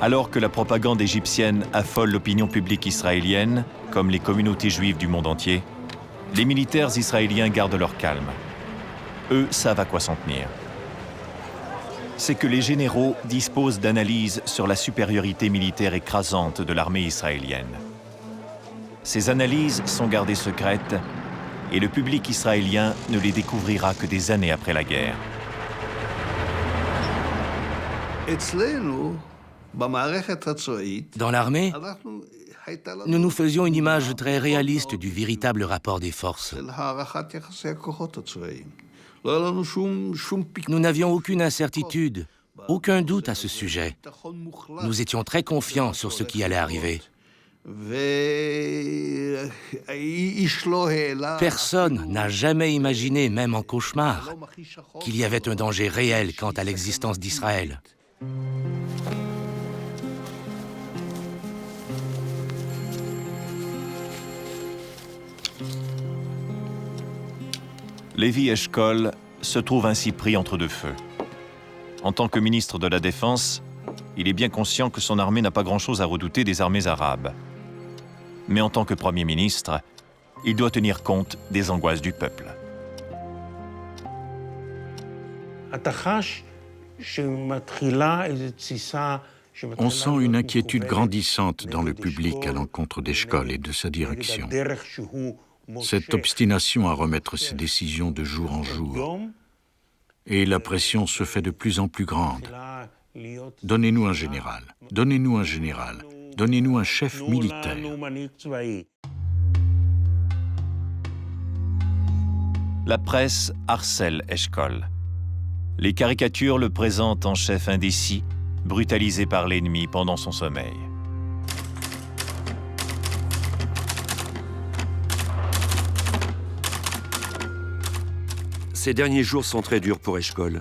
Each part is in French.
Alors que la propagande égyptienne affole l'opinion publique israélienne, comme les communautés juives du monde entier, les militaires israéliens gardent leur calme. Eux savent à quoi s'en tenir. C'est que les généraux disposent d'analyses sur la supériorité militaire écrasante de l'armée israélienne. Ces analyses sont gardées secrètes et le public israélien ne les découvrira que des années après la guerre. Dans l'armée, nous nous faisions une image très réaliste du véritable rapport des forces. Nous n'avions aucune incertitude, aucun doute à ce sujet. Nous étions très confiants sur ce qui allait arriver. Personne n'a jamais imaginé, même en cauchemar, qu'il y avait un danger réel quant à l'existence d'Israël. Lévi Eshkol se trouve ainsi pris entre deux feux. En tant que ministre de la Défense, il est bien conscient que son armée n'a pas grand-chose à redouter des armées arabes. Mais en tant que Premier ministre, il doit tenir compte des angoisses du peuple. On sent une inquiétude grandissante dans le public à l'encontre d'Eshkol et de sa direction. Cette obstination à remettre ses décisions de jour en jour. Et la pression se fait de plus en plus grande. Donnez-nous un général, donnez-nous un général, donnez-nous un chef militaire. La presse harcèle Eshkol. Les caricatures le présentent en chef indécis, brutalisé par l'ennemi pendant son sommeil. Ces derniers jours sont très durs pour Eshkol.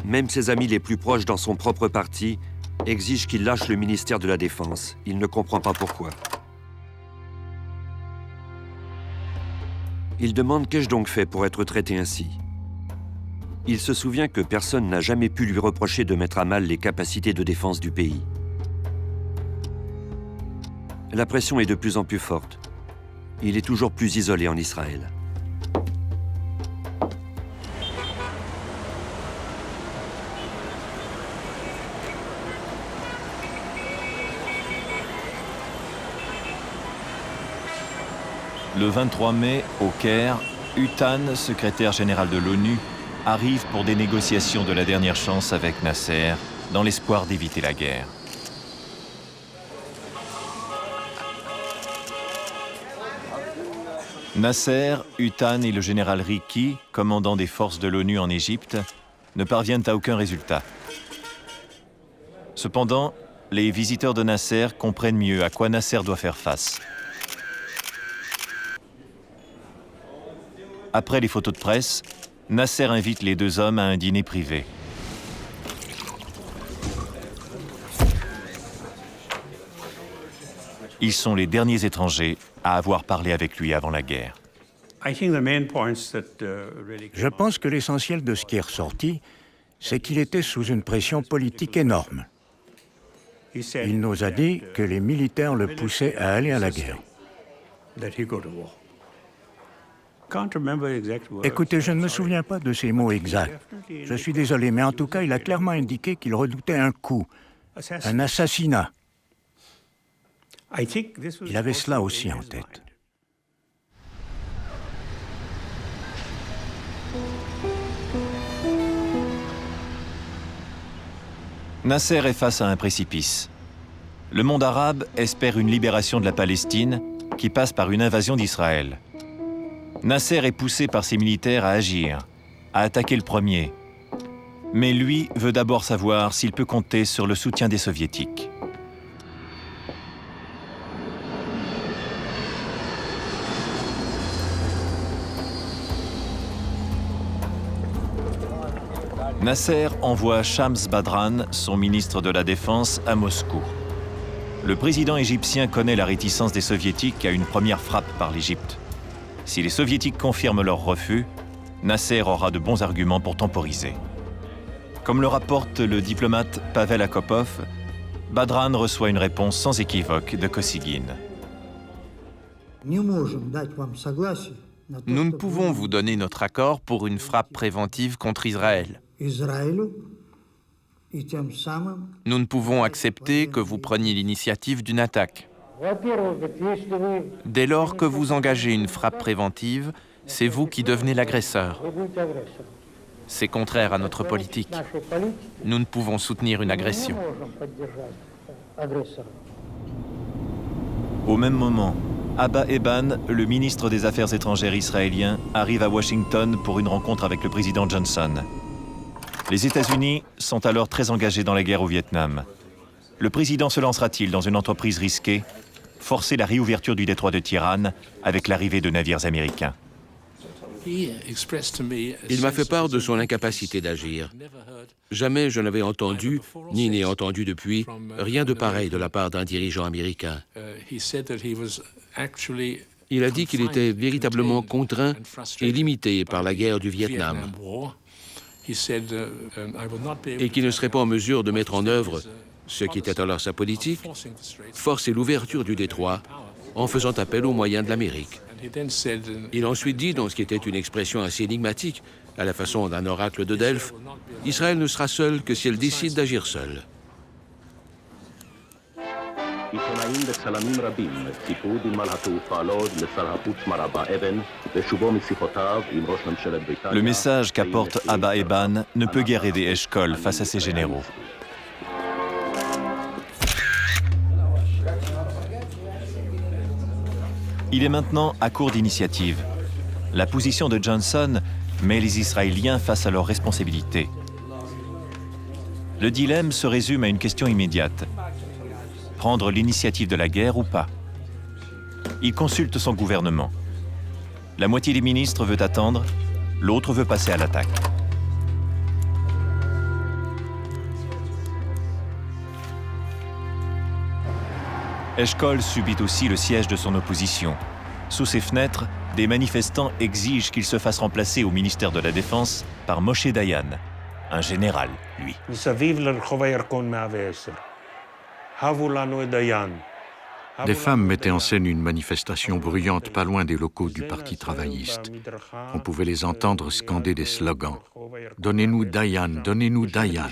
Même ses amis les plus proches dans son propre parti exigent qu'il lâche le ministère de la Défense. Il ne comprend pas pourquoi. Il demande qu'ai-je donc fait pour être traité ainsi. Il se souvient que personne n'a jamais pu lui reprocher de mettre à mal les capacités de défense du pays. La pression est de plus en plus forte. Il est toujours plus isolé en Israël. Le 23 mai, au Caire, Utan, secrétaire général de l'ONU, arrive pour des négociations de la dernière chance avec Nasser, dans l'espoir d'éviter la guerre. Nasser, Utan et le général Riki, commandant des forces de l'ONU en Égypte, ne parviennent à aucun résultat. Cependant, les visiteurs de Nasser comprennent mieux à quoi Nasser doit faire face. Après les photos de presse, Nasser invite les deux hommes à un dîner privé. Ils sont les derniers étrangers à avoir parlé avec lui avant la guerre. Je pense que l'essentiel de ce qui est ressorti, c'est qu'il était sous une pression politique énorme. Il nous a dit que les militaires le poussaient à aller à la guerre. Écoutez, je ne me souviens pas de ces mots exacts. Je suis désolé, mais en tout cas, il a clairement indiqué qu'il redoutait un coup, un assassinat. Il avait cela aussi en tête. Nasser est face à un précipice. Le monde arabe espère une libération de la Palestine qui passe par une invasion d'Israël. Nasser est poussé par ses militaires à agir, à attaquer le premier. Mais lui veut d'abord savoir s'il peut compter sur le soutien des Soviétiques. Nasser envoie Shams Badran, son ministre de la Défense, à Moscou. Le président égyptien connaît la réticence des Soviétiques à une première frappe par l'Égypte. Si les Soviétiques confirment leur refus, Nasser aura de bons arguments pour temporiser. Comme le rapporte le diplomate Pavel Akopov, Badran reçoit une réponse sans équivoque de Kosygin. Nous ne pouvons vous donner notre accord pour une frappe préventive contre Israël. Nous ne pouvons accepter que vous preniez l'initiative d'une attaque. Dès lors que vous engagez une frappe préventive, c'est vous qui devenez l'agresseur. C'est contraire à notre politique. Nous ne pouvons soutenir une agression. Au même moment, Abba Eban, le ministre des Affaires étrangères israélien, arrive à Washington pour une rencontre avec le président Johnson. Les États-Unis sont alors très engagés dans la guerre au Vietnam. Le président se lancera-t-il dans une entreprise risquée, forcer la réouverture du détroit de Tiran avec l'arrivée de navires américains? Il m'a fait part de son incapacité d'agir. Jamais je n'avais entendu, ni n'ai entendu depuis, rien de pareil de la part d'un dirigeant américain. Il a dit qu'il était véritablement contraint et limité par la guerre du Vietnam et qu'il ne serait pas en mesure de mettre en œuvre ce qui était alors sa politique, forcer l'ouverture du détroit en faisant appel aux moyens de l'Amérique. Il a ensuite dit, dans ce qui était une expression assez énigmatique, à la façon d'un oracle de Delphes, « Israël ne sera seul que si elle décide d'agir seule. » Le message qu'apporte Abba Eban ne peut guère aider Eshkol face à ses généraux. Il est maintenant à court d'initiative. La position de Johnson met les Israéliens face à leurs responsabilités. Le dilemme se résume à une question immédiate. Prendre l'initiative de la guerre ou pas? Il consulte son gouvernement. La moitié des ministres veut attendre, l'autre veut passer à l'attaque. Eshkol subit aussi le siège de son opposition. Sous ses fenêtres, des manifestants exigent qu'il se fasse remplacer au ministère de la Défense par Moshe Dayan, un général, lui. Des femmes mettaient en scène une manifestation bruyante pas loin des locaux du Parti travailliste. On pouvait les entendre scander des slogans. « Donnez-nous Dayan, donnez-nous Dayan ».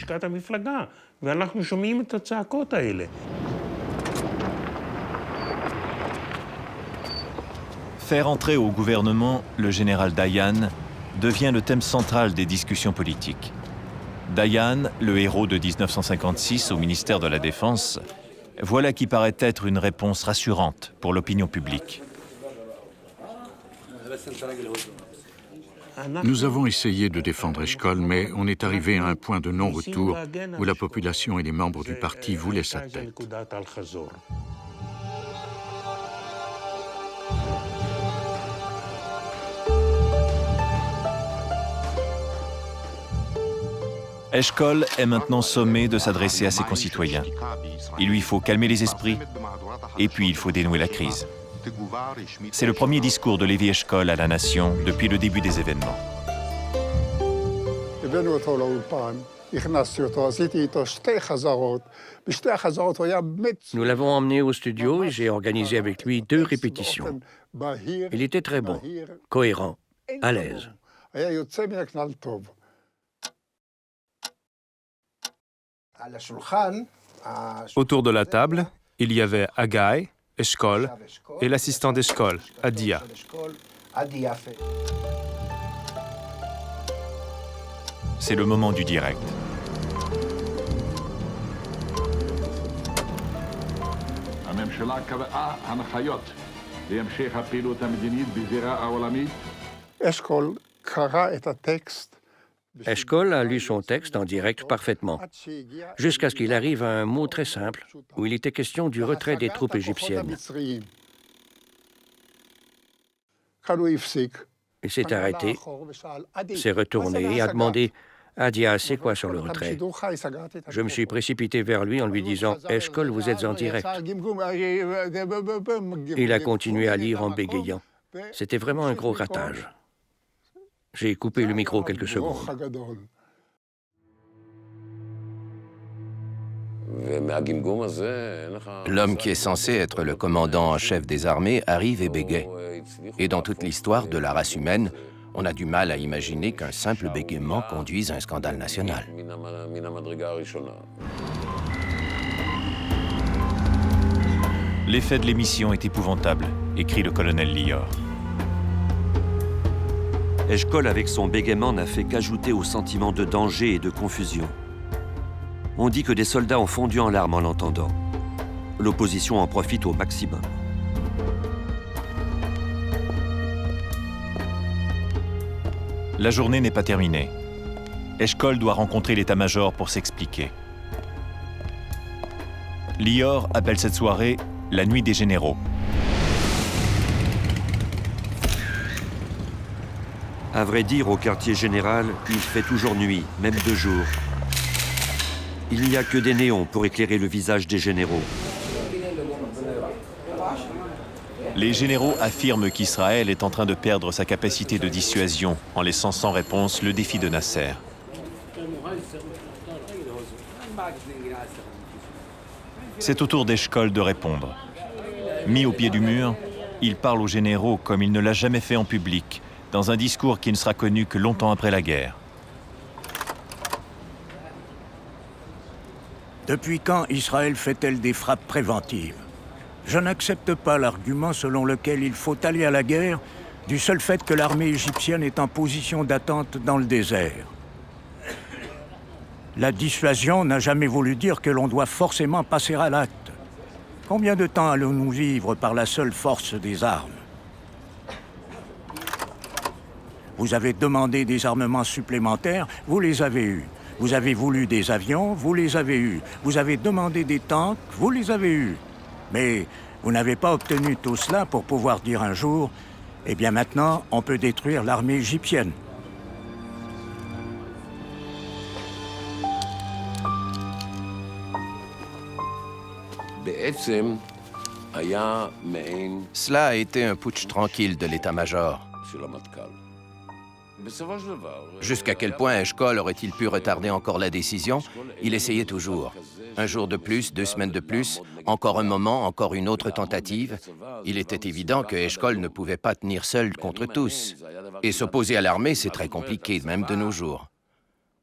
Faire entrer au gouvernement le général Dayan devient le thème central des discussions politiques. Dayan, le héros de 1956 au ministère de la Défense, voilà qui paraît être une réponse rassurante pour l'opinion publique. Nous avons essayé de défendre Eshkol, mais on est arrivé à un point de non-retour où la population et les membres du parti voulaient sa tête. Eshkol est maintenant sommé de s'adresser à ses concitoyens. Il lui faut calmer les esprits, et puis il faut dénouer la crise. C'est le premier discours de Levi Eshkol à la nation depuis le début des événements. Nous l'avons emmené au studio et j'ai organisé avec lui 2 répétitions. Il était très bon, cohérent, à l'aise. Autour de la table, il y avait Haggai, Eshkol et l'assistant d'Eshkol, Adia. C'est le moment du direct. Eshkol a lu son texte en direct parfaitement, jusqu'à ce qu'il arrive à un mot très simple, où il était question du retrait des troupes égyptiennes. Il s'est arrêté, s'est retourné et a demandé « Adia, c'est quoi sur le retrait ?» Je me suis précipité vers lui en lui disant « Eshkol, vous êtes en direct. » Il a continué à lire en bégayant. C'était vraiment un gros ratage. J'ai coupé le micro quelques secondes. L'homme qui est censé être le commandant en chef des armées arrive et bégaie. Et dans toute l'histoire de la race humaine, on a du mal à imaginer qu'un simple bégaiement conduise à un scandale national. L'effet de l'émission est épouvantable, écrit le colonel Lior. Eshkol, avec son bégaiement, n'a fait qu'ajouter au sentiment de danger et de confusion. On dit que des soldats ont fondu en larmes en l'entendant. L'opposition en profite au maximum. La journée n'est pas terminée. Eshkol doit rencontrer l'état-major pour s'expliquer. Lior appelle cette soirée « la nuit des généraux ». À vrai dire, au quartier général, il fait toujours nuit, même de jour. Il n'y a que des néons pour éclairer le visage des généraux. Les généraux affirment qu'Israël est en train de perdre sa capacité de dissuasion en laissant sans réponse le défi de Nasser. C'est au tour d'Eshkol de répondre. Mis au pied du mur, il parle aux généraux comme il ne l'a jamais fait en public, dans un discours qui ne sera connu que longtemps après la guerre. Depuis quand Israël fait-elle des frappes préventives? Je n'accepte pas l'argument selon lequel il faut aller à la guerre du seul fait que l'armée égyptienne est en position d'attente dans le désert. La dissuasion n'a jamais voulu dire que l'on doit forcément passer à l'acte. Combien de temps allons-nous vivre par la seule force des armes? Vous avez demandé des armements supplémentaires, vous les avez eus. Vous avez voulu des avions, vous les avez eus. Vous avez demandé des tanks, vous les avez eus. Mais vous n'avez pas obtenu tout cela pour pouvoir dire un jour « Eh bien maintenant, on peut détruire l'armée égyptienne ». Cela a été un putsch tranquille de l'état-major. Jusqu'à quel point Eshkol aurait-il pu retarder encore la décision? Il essayait toujours. Un jour de plus, 2 semaines de plus, encore un moment, encore une autre tentative. Il était évident que Eshkol ne pouvait pas tenir seul contre tous. Et s'opposer à l'armée, c'est très compliqué, même de nos jours.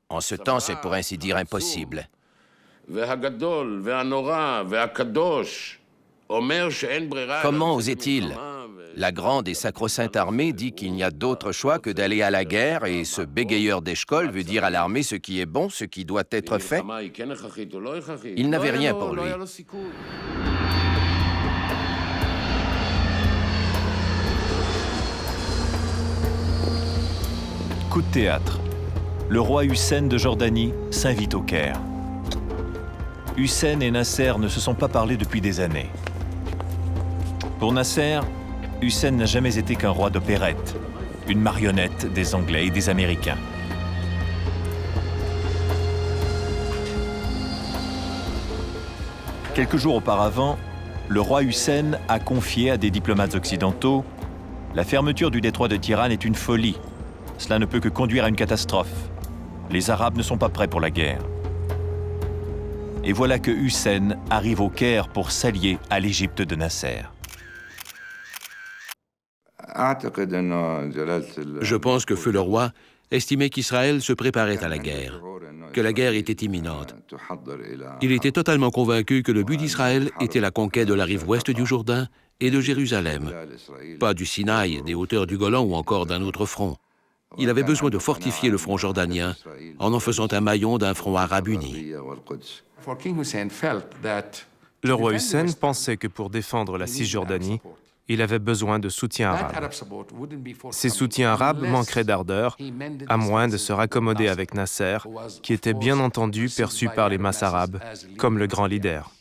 En ce temps, c'est pour ainsi dire impossible. Comment osait-il? La grande et sacro-sainte armée dit qu'il n'y a d'autre choix que d'aller à la guerre et ce bégayeur d'Eshkol veut dire à l'armée ce qui est bon, ce qui doit être fait. Il n'avait rien pour lui. Coup de théâtre. Le roi Hussein de Jordanie s'invite au Caire. Hussein et Nasser ne se sont pas parlé depuis des années. Pour Nasser, Hussein n'a jamais été qu'un roi d'opérette, une marionnette des Anglais et des Américains. Quelques jours auparavant, le roi Hussein a confié à des diplomates occidentaux « La fermeture du détroit de Tiran est une folie. Cela ne peut que conduire à une catastrophe. Les Arabes ne sont pas prêts pour la guerre. » Et voilà que Hussein arrive au Caire pour s'allier à l'Égypte de Nasser. Je pense que Feu le roi estimait qu'Israël se préparait à la guerre, que la guerre était imminente. Il était totalement convaincu que le but d'Israël était la conquête de la rive ouest du Jourdain et de Jérusalem, pas du Sinaï, des hauteurs du Golan ou encore d'un autre front. Il avait besoin de fortifier le front jordanien en faisant un maillon d'un front arabe uni. Le roi Hussein pensait que pour défendre la Cisjordanie, il avait besoin de soutien arabe. Ces soutiens arabes manqueraient d'ardeur, à moins de se raccommoder avec Nasser, qui était bien entendu perçu par les masses arabes comme le grand leader.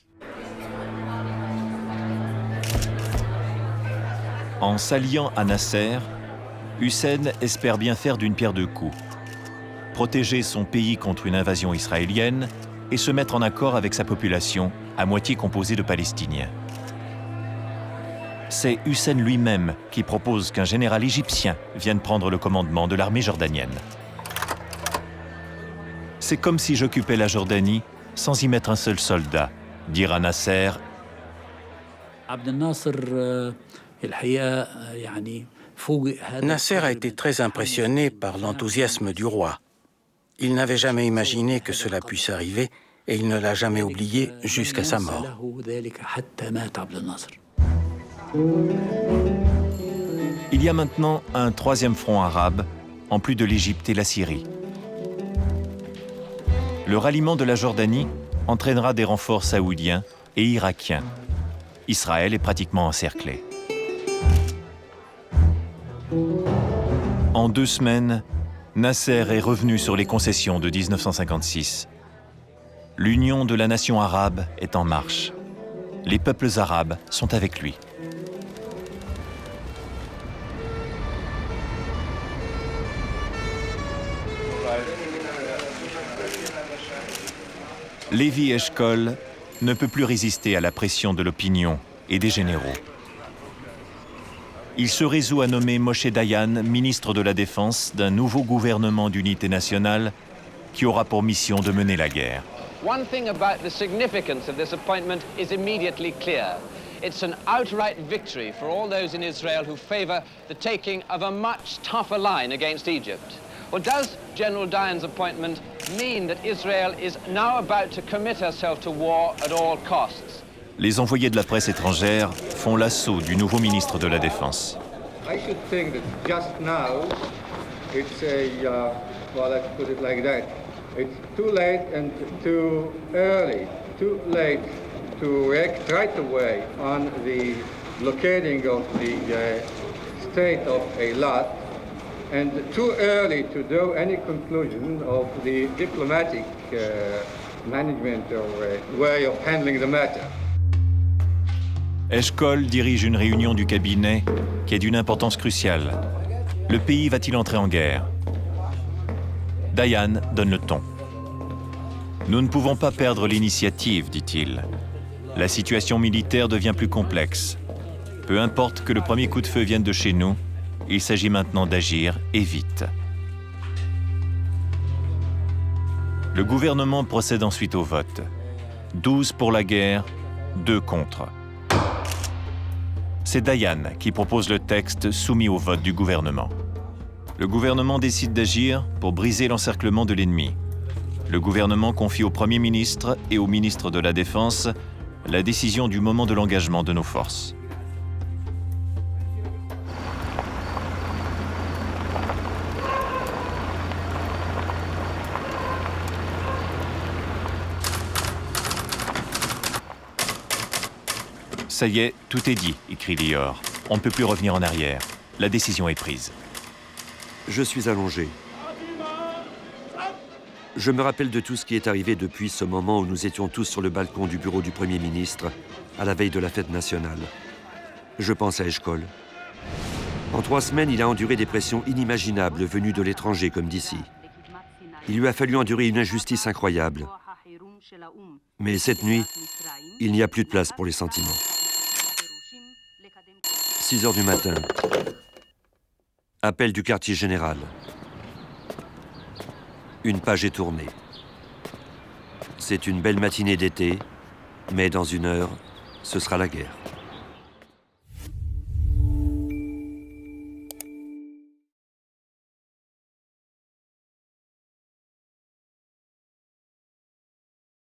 En s'alliant à Nasser, Hussein espère bien faire d'une pierre deux coups. Protéger son pays contre une invasion israélienne et se mettre en accord avec sa population, à moitié composée de Palestiniens. C'est Hussein lui-même qui propose qu'un général égyptien vienne prendre le commandement de l'armée jordanienne. C'est comme si j'occupais la Jordanie sans y mettre un seul soldat, dira Nasser. Nasser a été très impressionné par l'enthousiasme du roi. Il n'avait jamais imaginé que cela puisse arriver et il ne l'a jamais oublié jusqu'à sa mort. Il y a maintenant un troisième front arabe, en plus de l'Égypte et la Syrie. Le ralliement de la Jordanie entraînera des renforts saoudiens et irakiens. Israël est pratiquement encerclé. En 2 semaines, Nasser est revenu sur les concessions de 1956. L'union de la nation arabe est en marche. Les peuples arabes sont avec lui. Lévi Eshkol ne peut plus résister à la pression de l'opinion et des généraux. Il se résout à nommer Moshe Dayan ministre de la Défense d'un nouveau gouvernement d'unité nationale qui aura pour mission de mener la guerre. One thing about the significance of this appointment is immediately clear. It's an outright victory for all those in Israel who favor the taking of a much tougher line against Egypt. Or does General Dayan's appointment mean that Israel is now about to commit herself to war at all costs? Les envoyés de la presse étrangère font l'assaut du nouveau ministre de la Défense. I should think that just now it's well, let's put it like that. It's too late and too early. Too late to react right away on the blockading of the state of Eilat, and too early to draw any conclusion of the diplomatic management or way of handling the matter. Eshkol dirige une réunion du cabinet qui est d'une importance cruciale. Le pays va-t-il entrer en guerre? Dayan donne le ton. Nous ne pouvons pas perdre l'initiative, dit-il. La situation militaire devient plus complexe. Peu importe que le premier coup de feu vienne de chez nous, il s'agit maintenant d'agir et vite. Le gouvernement procède ensuite au vote. 12 pour la guerre, 2 contre. C'est Dayan qui propose le texte soumis au vote du gouvernement. Le gouvernement décide d'agir pour briser l'encerclement de l'ennemi. Le gouvernement confie au Premier ministre et au ministre de la Défense la décision du moment de l'engagement de nos forces. Ça y est, tout est dit, écrit Lior. On ne peut plus revenir en arrière. La décision est prise. Je suis allongé. Je me rappelle de tout ce qui est arrivé depuis ce moment où nous étions tous sur le balcon du bureau du Premier ministre, à la veille de la fête nationale. Je pense à Eshkol. En 3 semaines, il a enduré des pressions inimaginables venues de l'étranger comme d'ici. Il lui a fallu endurer une injustice incroyable. Mais cette nuit, il n'y a plus de place pour les sentiments. 6 heures du matin. Appel du quartier général. Une page est tournée. C'est une belle matinée d'été, mais dans 1 heure, ce sera la guerre.